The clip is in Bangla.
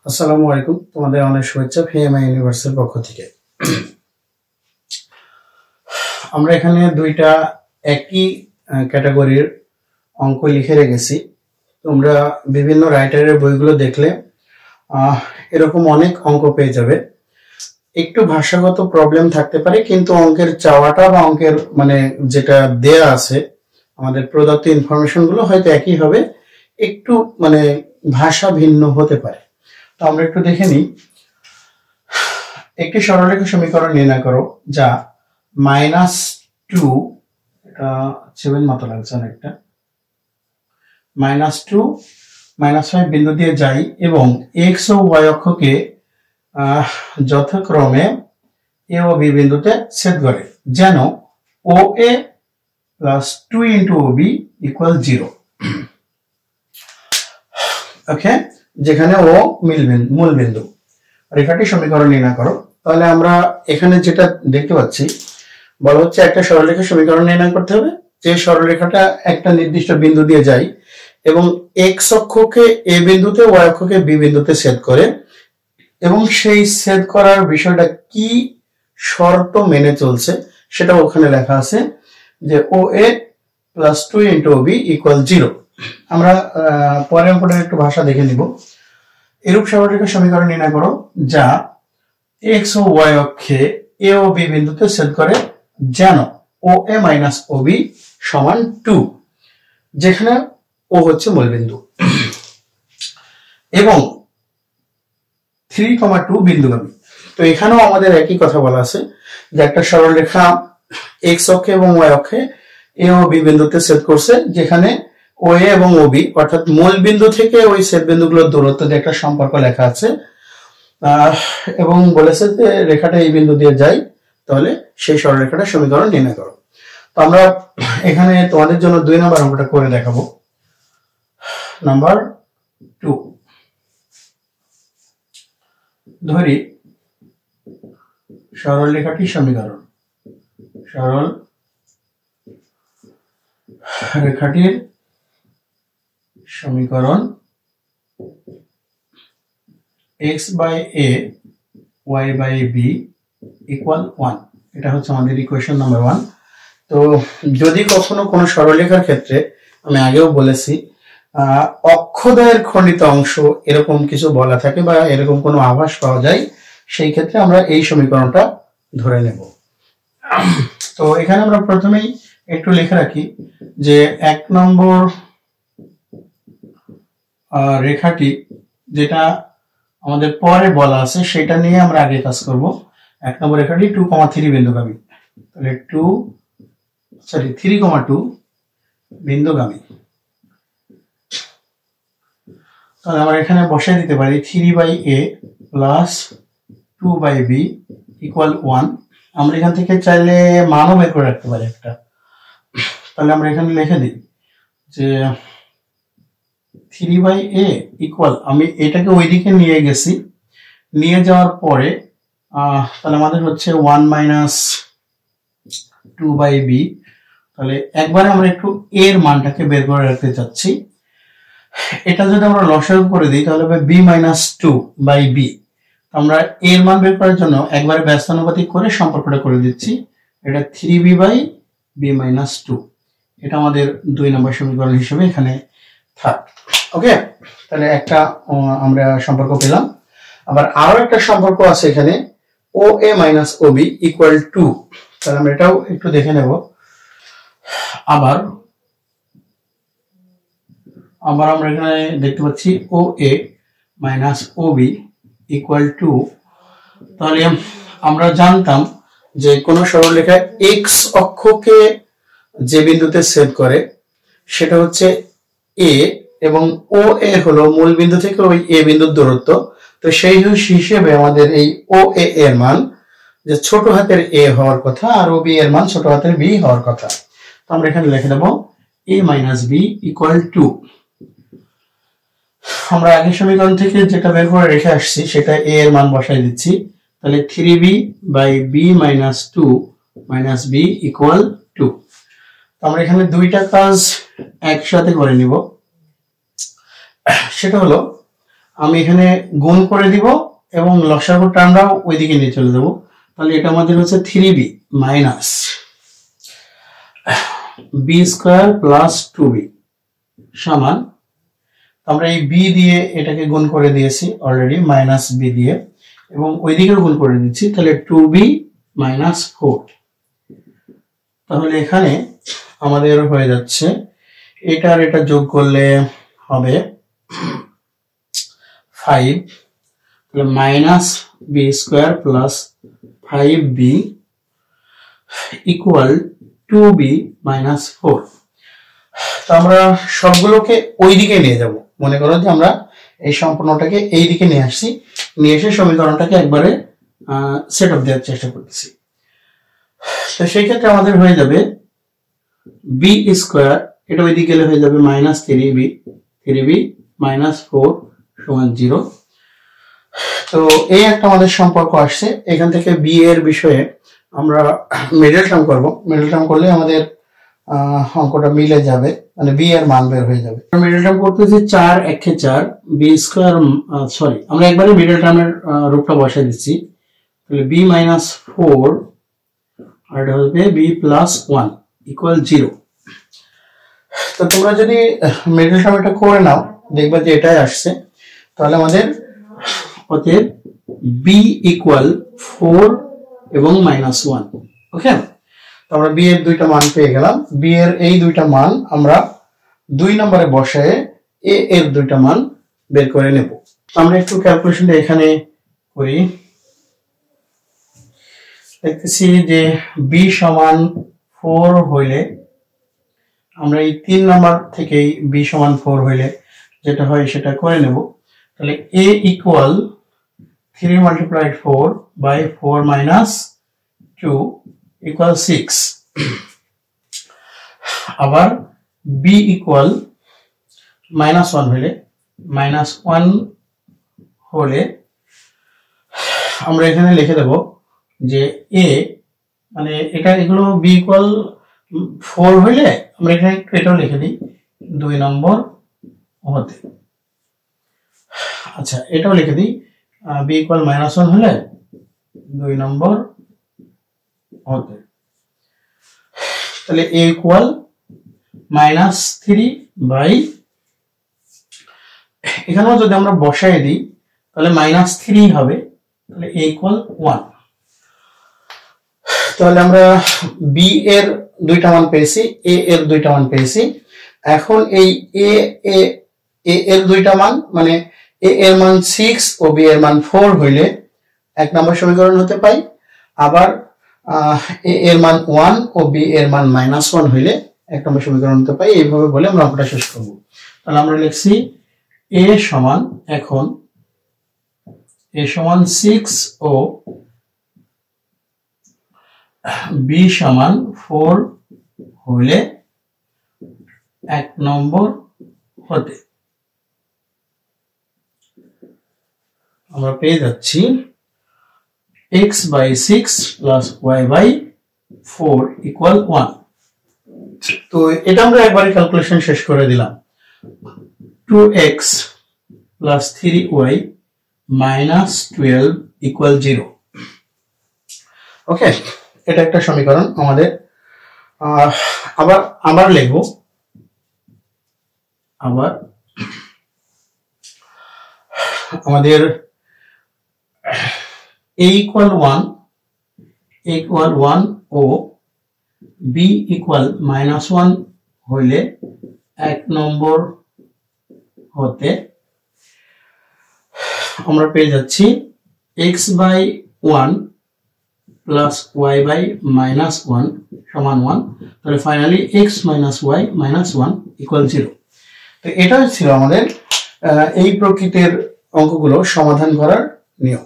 আসসালামু আলাইকুম, তোমাদের অনেক শুভেচ্ছা ভিএমআই ইউনিভার্সিটির পক্ষ থেকে। আমরা এখানে দুইটা একই ক্যাটাগরির অঙ্ক লিখে রেখেছি। তোমরা বিভিন্ন রাইটারের বইগুলো দেখলে এরকম অনেক অঙ্ক পেয়ে যাবে। একটু ভাষাগত প্রবলেম থাকতে পারে, কিন্তু অঙ্কের চাওয়াটা বা অঙ্কের মানে যেটা দেয়া আছে আমাদের প্রদত্ত ইনফরমেশন গুলো হয়তো একই হবে, একটু মানে ভাষা ভিন্ন হতে পারে। তো আমরা একটু দেখে নিই। একটি সরলরেখা সমীকরণ নির্ণয় করো যা -2 এটা 7 মতো লাগছে অনেকটা, -2 -5 বিন্দু দিয়ে যায় এবং x ও y অক্ষকে যথাক্রমে a ও b বিন্দুতে ছেদ করে, যেন OA + 2 × OB = 0। ওকে, যেখানে ও মূল বিন্দু। রেখাটি সমীকরণ নির্ণয় করো। তাহলে আমরা এখানে যেটা দেখতে পাচ্ছি বলা হচ্ছে একটা সরলরেখা সমীকরণ নির্ণয় করতে হবে, যে সরলরেখাটা একটা নির্দিষ্ট বিন্দু দিয়ে যায় এবং x অক্ষকে a বিন্দুতে, y অক্ষকে b বিন্দুতে ছেদ করে, এবং সেই ছেদ করার বিষয়টা কি শর্ত মেনে চলছে সেটা ওখানে লেখা আছে যে OA + 2 × OB = 0। আমরা পরে অঙ্কটা একটু ভাষা দেখে নিব। এরূপ সরলরেখা সমীকরণ নির্ণয় করো যা x ও y অক্ষে a ও b বিন্দুতে ছেদ করে, যেন OA - OB = 2, যেখানে ও হচ্ছে মূল বিন্দু, এবং 3,2 বিন্দুগামী। তো এখানেও আমাদের একই কথা বলা আছে যে একটা সরলরেখা x অক্ষে এবং y অক্ষে a ও b বিন্দুতে ছেদ করছে, যেখানে OA এবং OB অর্থাৎ মূল বিন্দু থেকে ওই ছেদ বিন্দুগুলোর দূরত্ব দিয়ে একটা সম্পর্ক লেখা আছে, এবং বলেছে যে রেখাটা এই বিন্দু দিয়ে যায়, তাহলে সেই সরলরেখাটা সমীকরণ নির্ণয় করো। তো আমরা এখানে তোমাদের জন্য 2 নম্বর অঙ্কটা করে দেখাবো। নাম্বার 2, ধরি সরলরেখাটি সমীকরণ, সরল রেখাটির সমীকরণ x/a y/b = 1। এটা হচ্ছে আমাদের ইকুয়েশন নাম্বার 1। তো যদি কখনো কোনো সরলরেখার ক্ষেত্রে, আমি আগেও বলেছি, অক্ষদ্বয়ের খণ্ডিত অংশ এরকম কিছু বলা থাকে বা এরকম কোনো আভাস পাওয়া যায়, সেই ক্ষেত্রে আমরা এই সমীকরণটা ধরে নেব। তো এখানে আমরা প্রথমেই একটু লিখে রাখি যে 1 নম্বর রেখাটি যেটা আমাদের পরে বলা আছে সেটা নিয়ে আমরা আগে কাজ করব। 1 নম্বর রেখাটি 2,3 বিন্দুগামী, তাহলে 3,2 বিন্দুগামী। তাহলে আমরা এখানে বসাই দিতে পারি 3/a + 2/b = 1। আমরা এখান থেকে চাইলে মানও বের করে রাখতে পারি একটা। তাহলে আমরা এখানে লিখে দিই যে 3/a = আমি এটাকে ওইদিকে নিয়ে গেছি, নিয়ে যাওয়ার পরে তাহলে আমাদের হচ্ছে 1 - 2/b। তাহলে একবারে আমরা একটু এর মানটাকে বের করে রাখতে চাচ্ছি। এটা যদি আমরা লসাগু করে দিই তাহলে হবে b - 2/b। আমরা এর মান বের করার জন্য একবারে ব্যস্তানুপাতিক করে সম্পর্কটা করে দিচ্ছি। এটা 3b/b - 2। এটা আমাদের 2 নম্বর সমীকরণ হিসেবে এখানে থাক। ওকে, তাহলে একটা আমরা সম্পর্ক পেলাম। আবার আরো একটা সম্পর্ক আছে এখানে, OA - OB = 2। তাহলে আমরা এটাও একটু দেখে নেব। আবার আমরা এখানে দেখতে পাচ্ছি OA - OB = 2। তাহলে আমরা জানতাম যে কোন সরলরেখায় x অক্ষকে যে বিন্দুতে ছেদ করে সেটা হচ্ছে a, এবং OA হলো মূল বিন্দু থেকে ওই a বিন্দুর দূরত্ব। তো সেই হিসেবে আমাদের এই OA এর মান যে ছোট হাতের a হওয়ার কথা, আর OB এর মান ছোট হাতের b হওয়ার কথা। তো আমরা এখানে লিখে দেব a - b = 2। আমরা আগের সমীকরণ থেকে যেটা বের করে রেখে আসছি সেটা a এর মান বসাই দিচ্ছি। তাহলে 3b/b - 2 - b = 2। তো আমরা এখানে দুইটা কাজ একসাথে করে নিব। সেটা হলো আমি এখানে গুণ করে দিব এবং লসাগু টার্মটাও ওইদিকে নিয়ে চলে যাব। তাহলে এটা আমাদের হচ্ছে 3b minus b square plus 2b সমান, আমরা এই বি দিয়ে এটাকে গুণ করে দিয়েছি অলরেডি মাইনাস বি দিয়ে, এবং ওইদিকেও গুণ করে দিচ্ছি, তাহলে 2b মাইনাস 4। তাহলে এখানে আমাদের হয়ে যাচ্ছে এটা আর এটা যোগ করলে হবে 5, তাহলে minus b square plus 5b equal 2b minus 4। তো আমরা সবগুলোকে ওই দিকে নিয়ে যাব। মনে করো যে আমরা এই সম্পূর্ণটাকে এই দিকে নিয়ে আসছি, নিয়ে এসে সমীকরণটাকে একবারে সেট আপ দেওয়ার চেষ্টা করতেছি। তো সেই ক্ষেত্রে আমাদের হয়ে যাবে বি স্কোয়ার, এটা ওই দিকে গেলে হয়ে যাবে মাইনাস 3b মাইনাস 4 সমান 0। তো এই একটা আমাদের সম্পর্ক আসছে। এখান থেকে বি এর বিষয়ে আমরা মিডল টার্ম করব। মিডল টার্ম করলে আমাদের অঙ্কটা মিলে যাবে, মানে বি এর মান বের হয়ে যাবে। মিডল টার্ম করতেছি 4 1 4 বি স্কোয়ার, সরি আমরা একবারে মিডল টার্মের রূপটা বসাই দিচ্ছি। তাহলে বি মাইনাস 4 আর এটা হবে বি প্লাস 1 ইকুয়াল 0। তো তোমরা যদি মিডল টার্ম এটা করে নাও দেখবে যে এটাই আসছে। তাহলে আমাদের অতএব বি ইকুয়াল 4 এবং মাইনাস 1। ওকে, তো আমরা বি এর দুইটা মান পেয়ে গেলাম। বি এর এই দুইটা মান আমরা 2 নম্বরে বসায় এ এর দুইটা মান বের করে নেব। আমরা একটু ক্যালকুলেশনটা এখানে করি। দেখতেছি যে বি সমান 4 হইলে আমরা এই 3 নম্বর থেকেই বি সমান 4 হইলে যেটা হয় সেটা করে নেব। তাহলে a equal 3 multiplied 4 by 4 minus 2 equal 6। আবার b ইকুয়াল মাইনাস 1 হলে আমরা এখানে লিখে দেব যে a, মানে এটা এগুলো b ইকুয়াল 4 হইলে আমরা এখানে এটাও লিখে দিই 2 নম্বর হতে। আচ্ছা, এটাও লিখে দিই b ইকুয়াল মাইনাস 1 হলে 2 নম্বর হতে। তাহলে a ইকুয়াল মাইনাস 3 বাই, এখানেও যদি আমরা বসাই দিই তাহলে মাইনাস 3 হবে। তাহলে a ইকুয়াল 1। তাহলে আমরা b এর দুইটা মান পেয়েছি, a এর দুইটা মান পেয়েছি। এখন এই a এর দুইটা মান, মানে a এর মান 6 ও b এর মান 4 হইলে 1 নম্বর সমীকরণ হতে পাই। আবার a এর মান 1 ও b এর মান মাইনাস 1 হইলে 1 নম্বর সমীকরণ হতে পাই। এইভাবে বলে আমরা অঙ্কটা শেষ করব। তাহলে আমরা লিখছি a সমান, এখন a সমান 6 ও b সমান 4 হইলে 1 নম্বর হতে আমরা পেয়ে যাচ্ছি x by 6 plus y by 4 equal 1। তো এটা আমরা একবারে ক্যালকুলেশন শেষ করে দিলাম। 2x plus 3y minus 12 equal 0। ওকে, এটা একটা সমীকরণ আমাদের। আবার লিখব, আবার আমাদের a equal 1 O b equal minus 1 হইলে 1 নম্বর হতে আমরা পেয়ে যাচ্ছি x by 1 plus y by minus 1 সমান 1। তাহলে finally x minus y minus 1 equal 0। তো এটা ছিল আমাদের এই প্রকৃতির অঙ্কগুলো সমাধান করার নিয়ম।